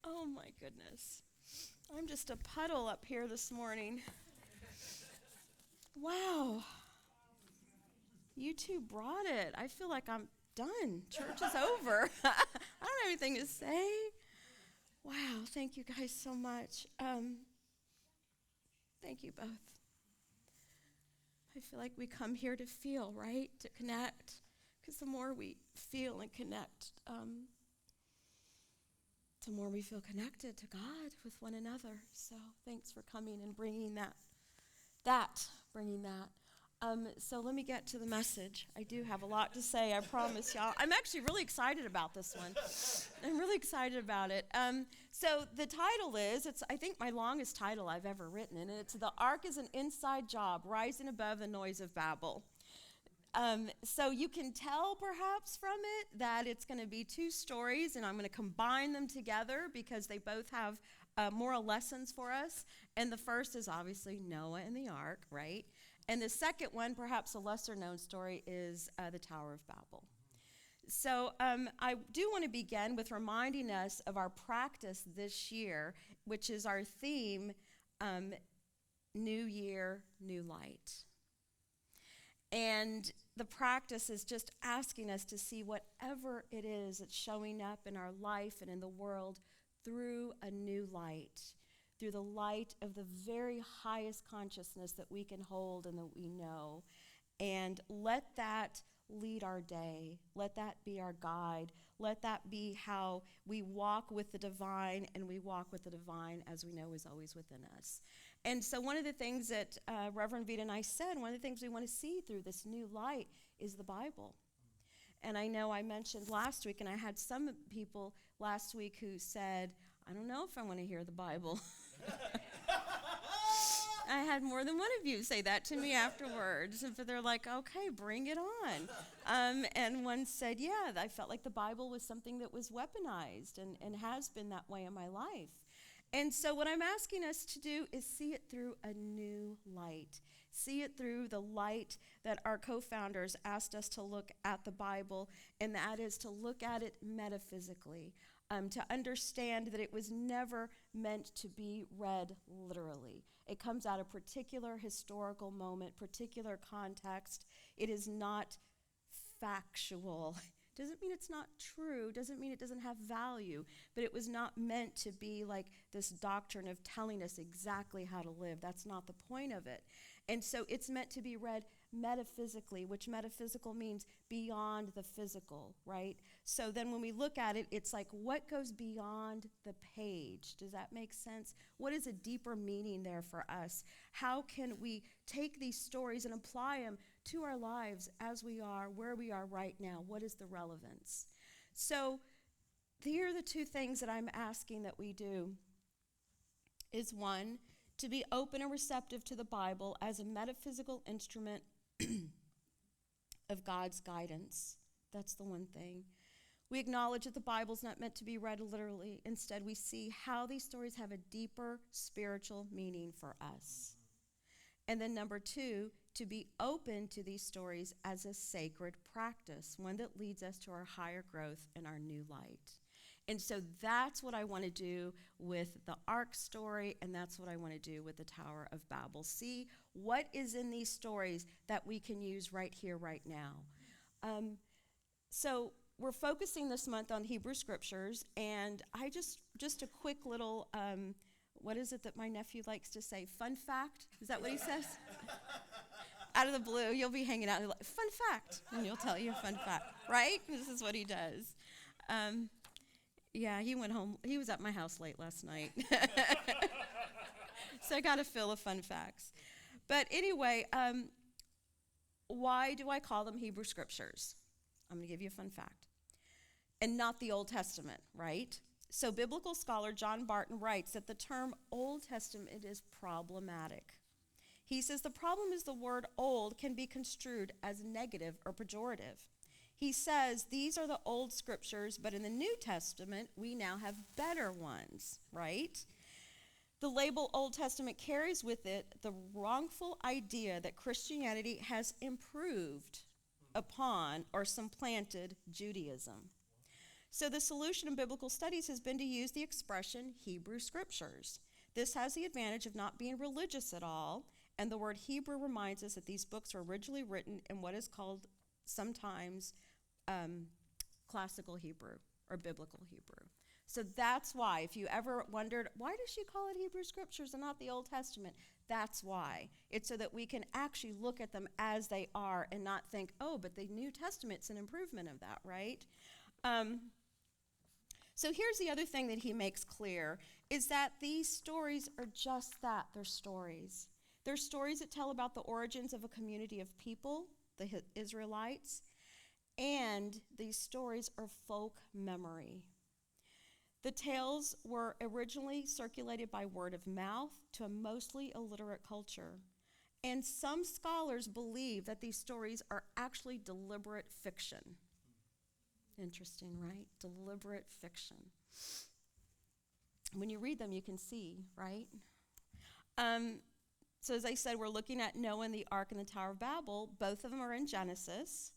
Oh my goodness. I'm just a puddle up here this morning. Wow. You two brought it. I feel like I'm done. Church is over. I don't have anything to say. Wow. Thank you guys so much. Thank you both. I feel like we come here to feel, right? To connect. Because the more we feel and connect, the more we feel connected to God with one another. So thanks for coming and bringing that. So let me get to the message. I do have a lot to say, I promise y'all. I'm actually really excited about this one. I'm really excited about it. So the title is, it's I think my longest title I've ever written, and it's The Ark is an Inside Job, Rising Above the Noise of Babel. So you can tell perhaps from it that it's going to be two stories, and I'm going to combine them together because they both have moral lessons for us. And the first is obviously Noah and the ark, right? And the second one, perhaps a lesser known story, is the Tower of Babel. So I do want to begin with reminding us of our practice this year, which is our theme, New Year, New Light. And the practice is just asking us to see whatever it is that's showing up in our life and in the world through a new light, through the light of the very highest consciousness that we can hold and that we know. And let that lead our day. Let that be our guide. Let that be how we walk with the divine, and we walk with the divine as we know is always within us. And so one of the things that Reverend Vita and I said, one of the things we want to see through this new light is the Bible. And I know I mentioned last week, and I had some people last week who said, I don't know if I want to hear the Bible. I had more than one of you say that to me afterwards. And they're like, okay, bring it on. And one said, yeah, I felt like the Bible was something that was weaponized and has been that way in my life. And so what I'm asking us to do is see it through a new light. See it through the light that our co-founders asked us to look at the Bible, and that is to look at it metaphysically, to understand that it was never meant to be read literally. It comes out of particular historical moment, particular context. It is not factual. Doesn't mean it's not true, doesn't mean it doesn't have value, but it was not meant to be like this doctrine of telling us exactly how to live. That's not the point of it. And so it's meant to be read metaphysically, which metaphysical means beyond the physical, right? So then when we look at it, it's like what goes beyond the page? Does that make sense? What is a deeper meaning there for us? How can we take these stories and apply them to our lives as we are, where we are right now? What is the relevance? So here are the two things that I'm asking that we do. Is one, to be open and receptive to the Bible as a metaphysical instrument of God's guidance. That's the one thing. We acknowledge that the Bible's not meant to be read literally. Instead, we see how these stories have a deeper spiritual meaning for us. And then number two, to be open to these stories as a sacred practice, one that leads us to our higher growth and our new light. And so that's what I want to do with the Ark story, and that's what I want to do with the Tower of Babel. See what is in these stories that we can use right here, right now. So we're focusing this month on Hebrew scriptures, and I just a quick little, what is it that my nephew likes to say? Fun fact? Is that what he says? Out of the blue, you'll be hanging out, like, fun fact, and he'll tell you a fun fact, right? This is what he does. Yeah, he went home. He was at my house late last night. So I got to fill of fun facts. But anyway, why do I call them Hebrew scriptures? I'm going to give you a fun fact. And not the Old Testament, right? So biblical scholar John Barton writes that the term Old Testament is problematic. He says the problem is the word old can be construed as negative or pejorative. He says these are the old scriptures, but in the New Testament, we now have better ones, right? The label Old Testament carries with it the wrongful idea that Christianity has improved upon or supplanted Judaism. So the solution in biblical studies has been to use the expression Hebrew scriptures. This has the advantage of not being religious at all, and the word Hebrew reminds us that these books were originally written in what is called sometimes classical Hebrew or biblical Hebrew. So that's why, if you ever wondered, why does she call it Hebrew scriptures and not the Old Testament? That's why. It's so that we can actually look at them as they are and not think, oh, but the New Testament's an improvement of that, right? So here's the other thing that he makes clear, is that these stories are just that. They're stories. They're stories that tell about the origins of a community of people, the Israelites, and these stories are folk memory. The tales were originally circulated by word of mouth to a mostly illiterate culture. And some scholars believe that these stories are actually deliberate fiction. Interesting, right? Deliberate fiction. When you read them, you can see, right? So as I said, we're looking at Noah and the Ark and the Tower of Babel. Both of them are in Genesis.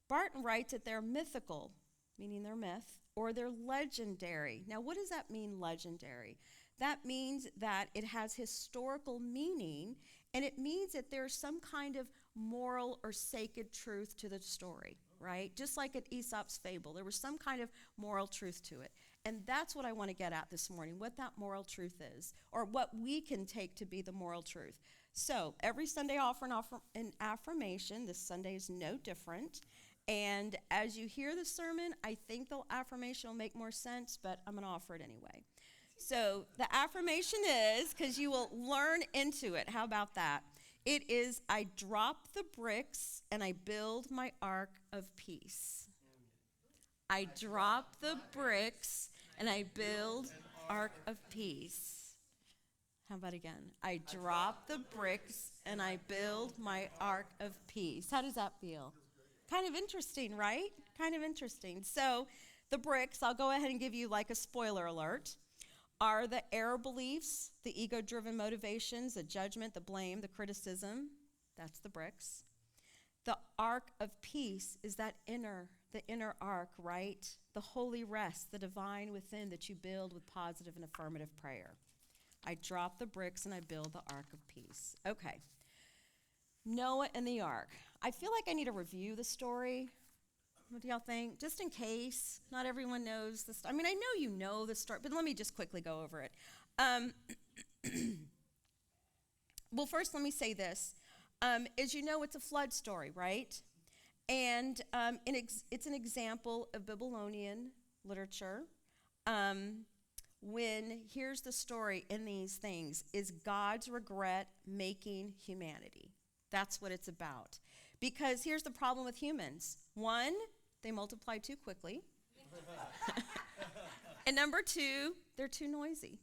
Barton writes that they're mythical, meaning they're myth, or they're legendary. Now, what does that mean, legendary? That means that it has historical meaning, and it means that there's some kind of moral or sacred truth to the story, right? Just like at Aesop's fable, there was some kind of moral truth to it. And that's what I want to get at this morning, what that moral truth is, or what we can take to be the moral truth. So every Sunday I offer an affirmation. This Sunday is no different. And as you hear the sermon, I think the affirmation will make more sense, but I'm going to offer it anyway. So the affirmation is, because you will learn into it, how about that? It is, I drop the bricks and I build my ark of peace. I drop the bricks and I build ark of peace. How about again? I drop the bricks and I build my ark of peace. How does that feel? Kind of interesting, right? Kind of interesting. So the bricks, I'll go ahead and give you like a spoiler alert, are the error beliefs, the ego-driven motivations, the judgment, the blame, the criticism. That's the bricks. The ark of peace is the inner ark, right? The holy rest, the divine within that you build with positive and affirmative prayer. I drop the bricks and I build the ark of peace. Okay. Noah and the ark. I feel like I need to review the story. What do y'all think? Just in case not everyone knows the story. I mean, I know you know the story, but let me just quickly go over it. Well, first, let me say this. As you know, it's a flood story, right? And it's an example of Babylonian literature. Here's the story in these things, is God's regret making humanity. That's what it's about. Because here's the problem with humans. One, they multiply too quickly. And number two, they're too noisy.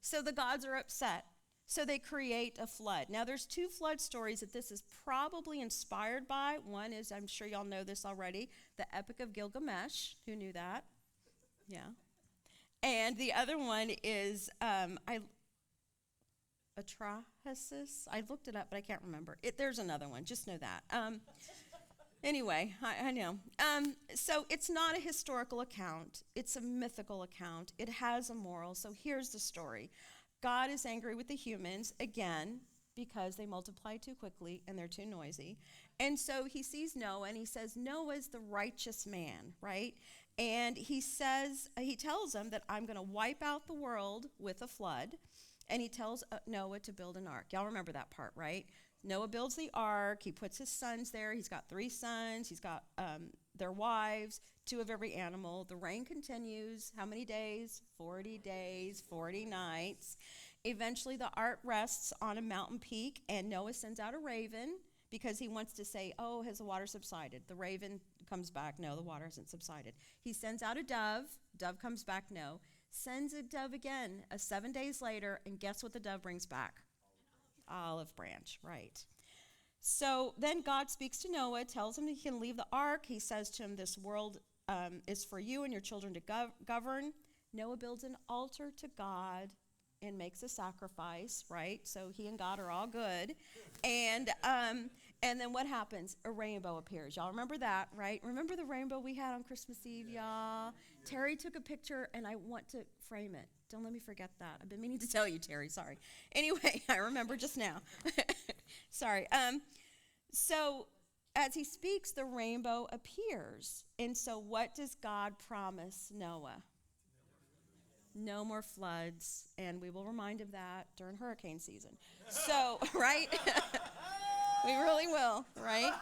So the gods are upset. So they create a flood. Now there's two flood stories that this is probably inspired by. One is, I'm sure y'all know this already, the Epic of Gilgamesh. Who knew that? Yeah. And the other one is Atrahasis. I looked it up, but I can't remember. There's another one. Just know that. Anyway, I know. So it's not a historical account. It's a mythical account. It has a moral. So here's the story. God is angry with the humans, again, because they multiply too quickly and they're too noisy. And so he sees Noah and he says, Noah's the righteous man, right? And he tells him that I'm going to wipe out the world with a flood. And he tells Noah to build an ark. Y'all remember that part, right? Noah builds the ark. He puts his sons there. He's got 3 sons. He's got their wives, 2 of every animal. The rain continues. How many days? 40 days, 40 nights. Eventually, the ark rests on a mountain peak, and Noah sends out a raven because he wants to say, oh, has the water subsided? The raven comes back. No, the water hasn't subsided. He sends out a dove. Dove comes back. No. Sends a dove again 7 days later, and guess what the dove brings back? Olive branch, right. So then God speaks to Noah, tells him he can leave the ark. He says to him, this world is for you and your children to govern. Noah builds an altar to God and makes a sacrifice, right? So he and God are all good. And And then what happens? A rainbow appears. Y'all remember that, right? Remember the rainbow we had on Christmas Eve, y'all? Terry took a picture, and I want to frame it. Don't let me forget that. I've been meaning to tell you, Terry. Sorry. Anyway, I remember just now. Sorry. So as he speaks, the rainbow appears. And so what does God promise Noah? No more floods. And we will remind of that during hurricane season. So, right? We really will, right?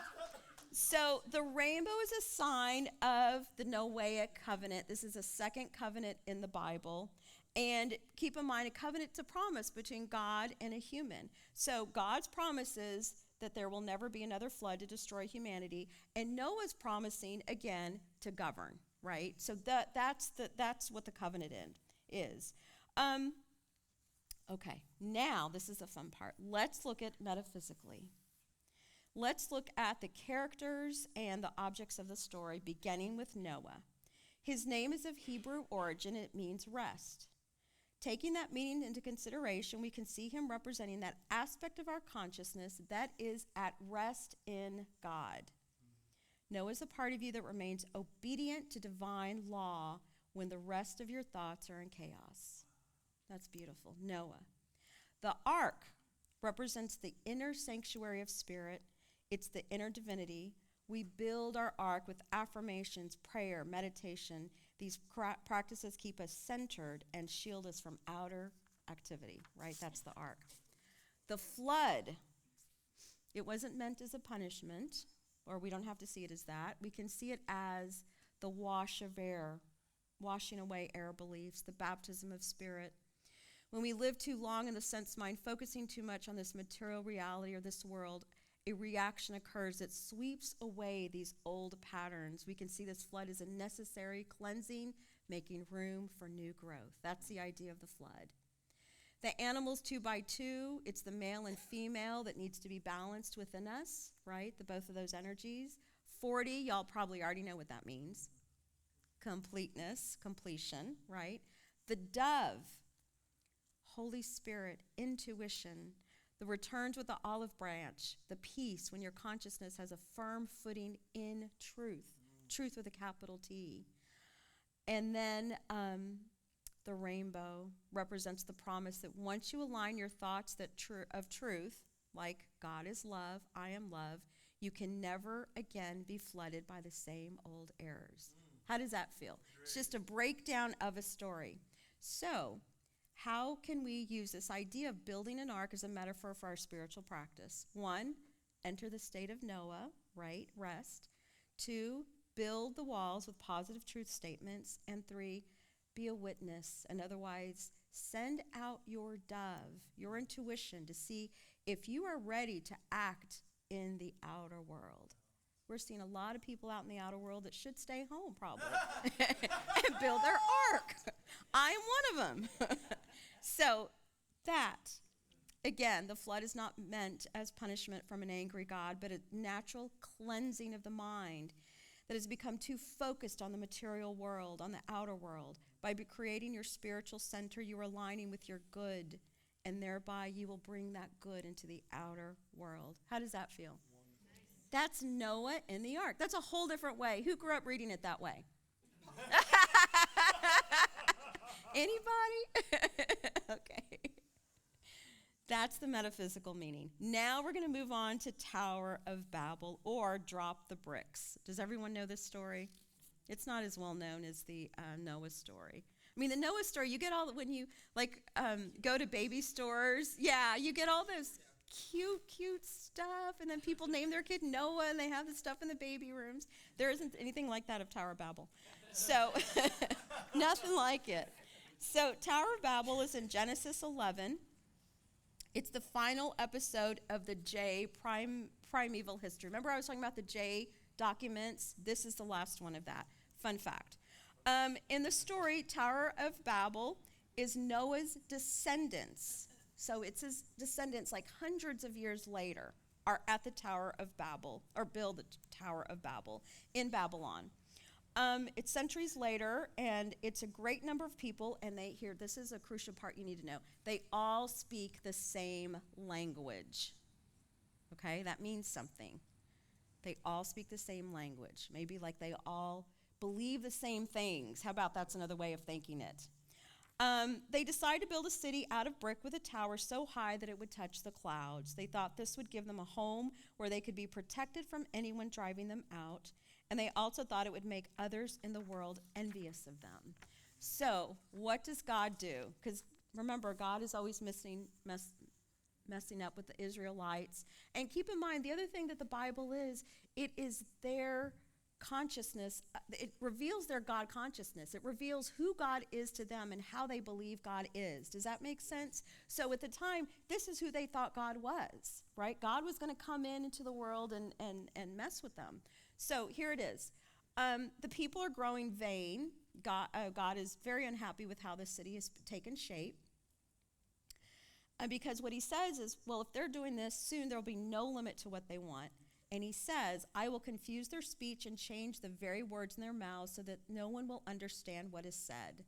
So the rainbow is a sign of the Noahic covenant. This is a second covenant in the Bible. And keep in mind, a covenant's a promise between God and a human. So God's promises that there will never be another flood to destroy humanity. And Noah's promising, again, to govern, right? So that's what the covenant is. Okay, now this is the fun part. Let's look at metaphysically. Let's look at the characters and the objects of the story, beginning with Noah. His name is of Hebrew origin, and it means rest. Taking that meaning into consideration, we can see him representing that aspect of our consciousness that is at rest in God. Noah is a part of you that remains obedient to divine law when the rest of your thoughts are in chaos. That's beautiful. Noah. The ark represents the inner sanctuary of spirit. It's the inner divinity. We build our ark with affirmations, prayer, meditation. These practices keep us centered and shield us from outer activity, right? That's the ark. The flood, it wasn't meant as a punishment, or we don't have to see it as that. We can see it as the wash of air, washing away error beliefs, the baptism of spirit. When we live too long in the sense mind, focusing too much on this material reality or this world, a reaction occurs that sweeps away these old patterns. We can see this flood as a necessary cleansing, making room for new growth. That's the idea of the flood. The animals 2 by 2, it's the male and female that needs to be balanced within us, right? Both of those energies. 40, y'all probably already know what that means. Completeness, completion, right? The dove, Holy Spirit, intuition. The returns with the olive branch, the peace when your consciousness has a firm footing in truth, truth with a capital T. And then the rainbow represents the promise that once you align your thoughts of truth, like God is love, I am love, you can never again be flooded by the same old errors. How does that feel? It's just a breakdown of a story. So, how can we use this idea of building an ark as a metaphor for our spiritual practice? 1, enter the state of Noah, right? Rest. 2, build the walls with positive truth statements. And 3, be a witness. And otherwise, send out your dove, your intuition, to see if you are ready to act in the outer world. We're seeing a lot of people out in the outer world that should stay home, probably, and build their ark. I am one of them. So that, again, the flood is not meant as punishment from an angry God, but a natural cleansing of the mind that has become too focused on the material world, on the outer world. By creating your spiritual center, you are aligning with your good, and thereby you will bring that good into the outer world. How does that feel? That's Noah in the ark. That's a whole different way. Who grew up reading it that way? Anybody? Okay. That's the metaphysical meaning. Now we're going to move on to Tower of Babel, or Drop the Bricks. Does everyone know this story? It's not as well known as the Noah story. I mean, the Noah story, you get all, when you go to baby stores, yeah, you get all those cute stuff, and then people name their kid Noah, and they have the stuff in the baby rooms. There isn't anything like that of Tower of Babel. So, nothing like it. So, Tower of Babel is in Genesis 11. It's the final episode of the J primeval history. Remember I was talking about the J documents? This is the last one of that. Fun fact. In the story, Tower of Babel is Noah's descendants. So it's his descendants, like hundreds of years later, are at the Tower of Babel, or build the Tower of Babel in Babylon. It's centuries later, and it's a great number of people, and this is a crucial part you need to know. They all speak the same language. Okay, that means something. They all speak the same language. Maybe like they all believe the same things. How about that's another way of thinking it? They decided to build a city out of brick with a tower so high that it would touch the clouds. They thought this would give them a home where they could be protected from anyone driving them out. And they also thought it would make others in the world envious of them. So, what does God do? Because remember, God is always messing up with the Israelites. And keep in mind, the other thing that the Bible is, it is their consciousness. It reveals their God consciousness. It reveals who God is to them and how they believe God is. Does that make sense? So at the time, this is who they thought God was, right? God was going to come into the world and mess with them. So here it is. The people are growing vain. God is very unhappy with how the city has taken shape. Because what he says is, well, if they're doing this, soon there will be no limit to what they want. And he says, I will confuse their speech and change the very words in their mouths so that no one will understand what is said.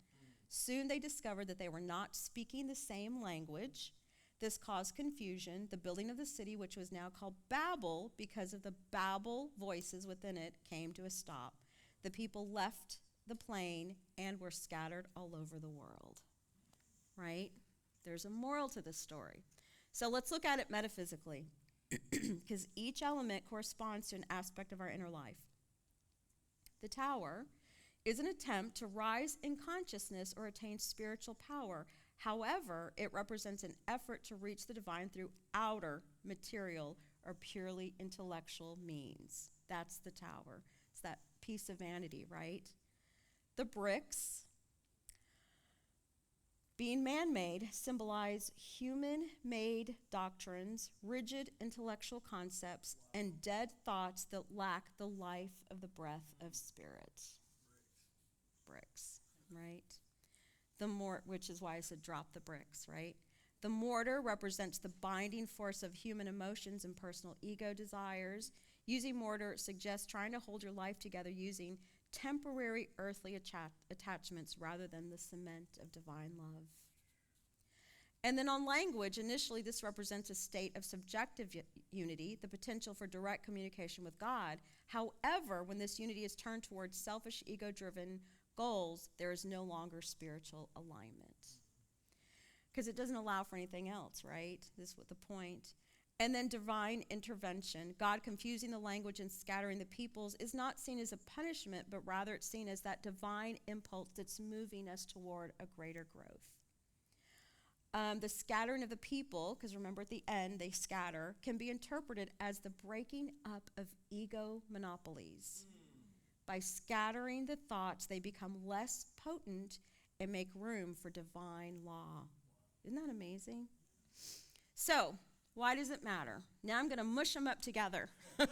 Soon they discovered that they were not speaking the same language. This caused confusion. The building of the city, which was now called Babel because of the Babel voices within it, came to a stop. The people left the plain and were scattered all over the world. Right? There's a moral to this story. So let's look at it metaphysically, because each element corresponds to an aspect of our inner life. The tower is an attempt to rise in consciousness or attain spiritual power. However, it represents an effort to reach the divine through outer, material, or purely intellectual means. That's the tower. It's that piece of vanity, right? The bricks, being man-made, symbolize human-made doctrines, rigid intellectual concepts, and dead thoughts that lack the life of the breath of spirit. Bricks, right? Which is why I said drop the bricks, right? The mortar represents the binding force of human emotions and personal ego desires. Using mortar suggests trying to hold your life together using temporary earthly attachments rather than the cement of divine love. And then on language, initially this represents a state of subjective unity, the potential for direct communication with God. However, when this unity is turned towards selfish, ego-driven goals, there is no longer spiritual alignment. Because it doesn't allow for anything else, right? This is what the point. And then divine intervention. God confusing the language and scattering the peoples is not seen as a punishment, but rather it's seen as that divine impulse that's moving us toward a greater growth. The scattering of the people, because remember at the end they scatter, can be interpreted as the breaking up of ego monopolies. By scattering the thoughts, they become less potent and make room for divine law. Isn't that amazing? So, why does it matter? Now I'm going to mush them up together. Both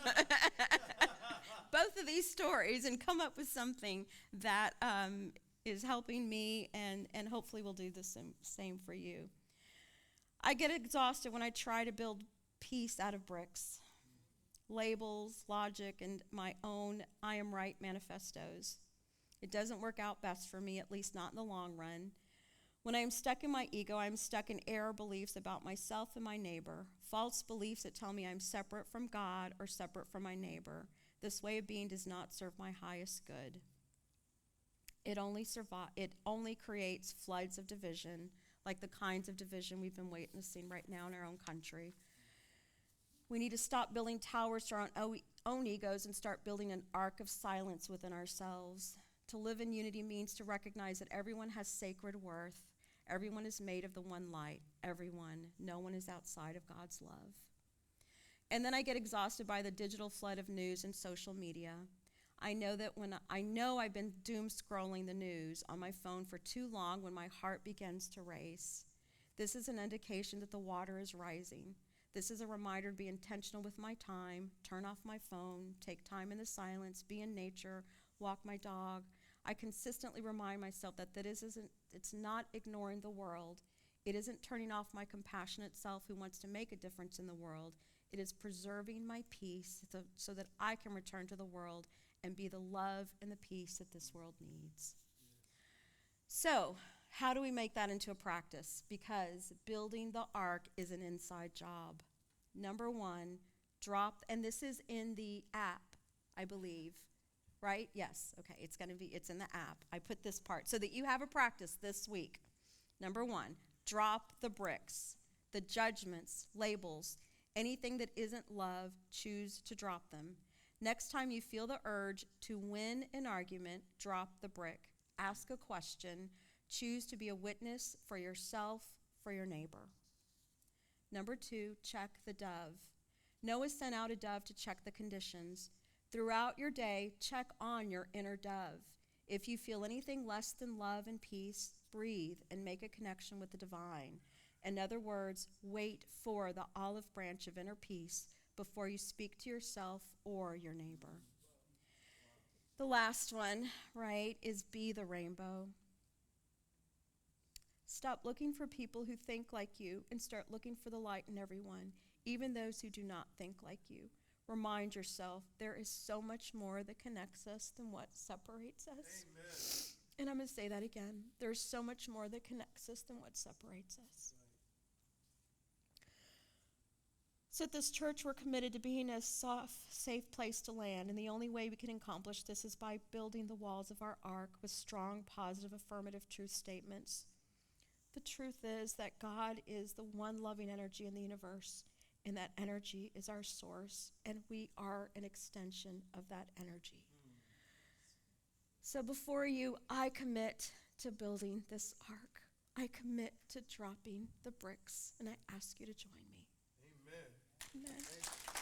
of these stories and come up with something that is helping me and hopefully will do the same for you. I get exhausted when I try to build peace out of bricks, labels, logic, and my own I am right manifestos. It doesn't work out best for me, at least not in the long run. When I am stuck in my ego, I am stuck in error beliefs about myself and my neighbor, false beliefs that tell me I'm separate from God or separate from my neighbor. This way of being does not serve my highest good. It only creates floods of division, like the kinds of division we've been witnessing right now in our own country. We need to stop building towers to our own egos and start building an ark of silence within ourselves. To live in unity means to recognize that everyone has sacred worth. Everyone is made of the one light. Everyone. No one is outside of God's love. And then I get exhausted by the digital flood of news and social media. I know that when I've been doom scrolling the news on my phone for too long when my heart begins to race. This is an indication that the water is rising. This is a reminder to be intentional with my time, turn off my phone, take time in the silence, be in nature, walk my dog. I consistently remind myself that it's not ignoring the world. It isn't turning off my compassionate self who wants to make a difference in the world. It is preserving my peace so that I can return to the world and be the love and the peace that this world needs. So, how do we make that into a practice? Because building the ark is an inside job. Number one, drop, and this is in the app, I believe, right? Yes, okay, it's in the app. I put this part so that you have a practice this week. Number 1, drop the bricks, the judgments, labels, anything that isn't love, choose to drop them. Next time you feel the urge to win an argument, drop the brick. Ask a question. Choose to be a witness for yourself, for your neighbor. Number 2, check the dove. Noah sent out a dove to check the conditions. Throughout your day, check on your inner dove. If you feel anything less than love and peace, breathe and make a connection with the divine. In other words, wait for the olive branch of inner peace before you speak to yourself or your neighbor. The last one, right, is be the rainbow. Stop looking for people who think like you and start looking for the light in everyone, even those who do not think like you. Remind yourself there is so much more that connects us than what separates us. Amen. And I'm going to say that again. There's so much more that connects us than what separates us. So at this church, we're committed to being a soft, safe place to land, and the only way we can accomplish this is by building the walls of our ark with strong, positive, affirmative truth statements. The truth is that God is the one loving energy in the universe, and that energy is our source, and we are an extension of that energy. So before you, I commit to building this ark. I commit to dropping the bricks, and I ask you to join me. Amen. Amen.